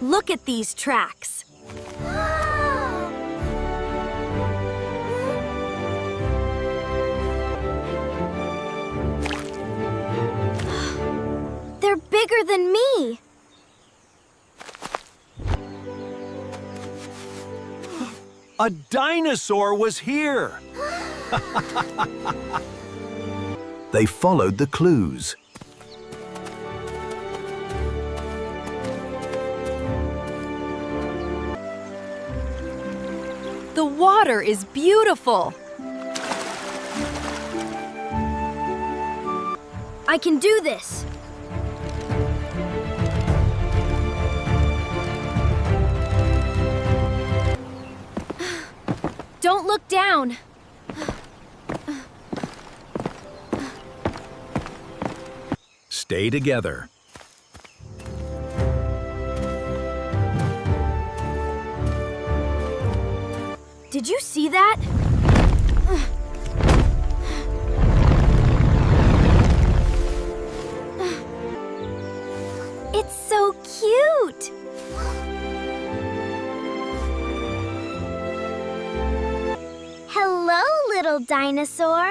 Look at these tracks. They're bigger than me. A dinosaur was here! They followed the clues. The water is beautiful. I can do this. Don't look down. Stay together. Did you see that? It's so cute. Hello, little dinosaur.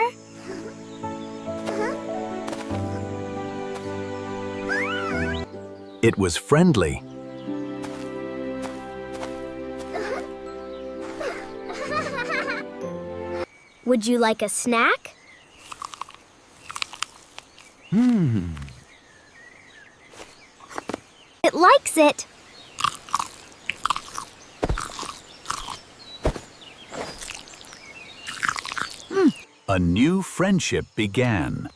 It was friendly. Would you like a snack? It likes it. A new friendship began.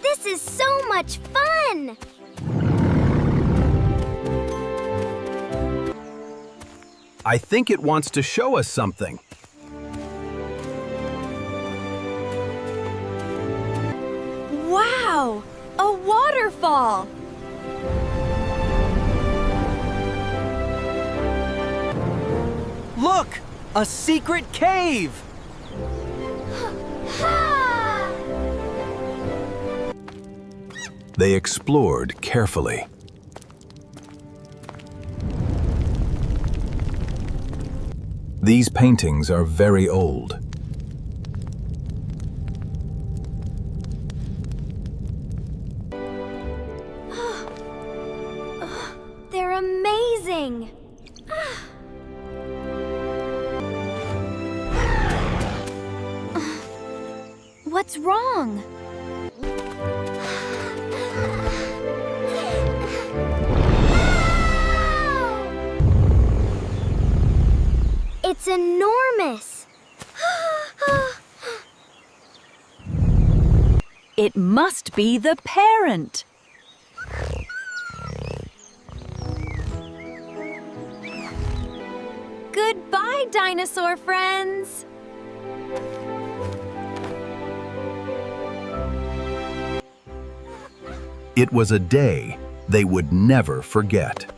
This is so much fun! I think it wants to show us something. Wow! A waterfall! Look! A secret cave! They explored carefully. These paintings are very old. They're amazing! What's wrong? It's enormous! It must be the parent. Goodbye, dinosaur friends! It was a day they would never forget.